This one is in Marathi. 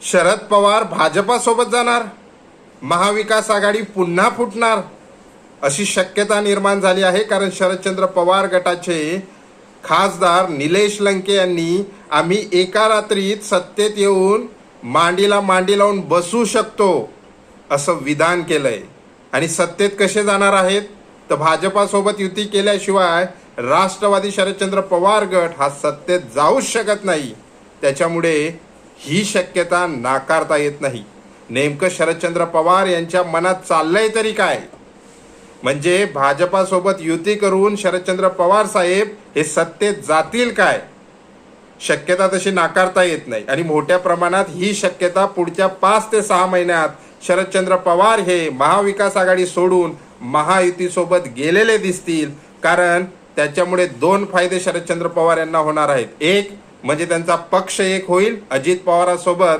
शरद पवार भाजपासोबत जाणार, महाविकास आघाडी पुन्हा फुटणार अशी शक्यता निर्माण झाली आहे. कारण शरदचंद्र पवार गटाचे खासदार निलेश लंके यांनी आम्ही एका रात्रीत सत्तेत येऊन मांडीला मांडी लावून बसू शकतो असं विधान केलंय. आणि सत्तेत कसे जाणार आहेत तर भाजपासोबत युती केल्याशिवाय राष्ट्रवादी शरदचंद्र पवार गट हा सत्तेत जाऊच शकत नाही. त्याच्यामुळे ही शक्यता नाकारता येत नाही. नेमकं शरदचंद्र पवार यांच्या मनात चाललंय तरी काय? म्हणजे भाजपासोबत युती करून शरदचंद्र पवार साहेब हे सत्तेत जातील काय? शक्यता तशी नाकारता येत नाही. आणि मोठ्या प्रमाणात ही शक्यता पुढच्या 5 ते 6 महिन्यात शरदचंद्र पवार हे महाविकास आघाडी सोडून महायुतीसोबत गेलेले दिसतील. कारण त्याच्यामुळे 2 फायदे शरदचंद्र पवार यांना होणार आहेत. एक म्हणजे त्यांचा पक्ष एक होईल, अजित पवारांसोबत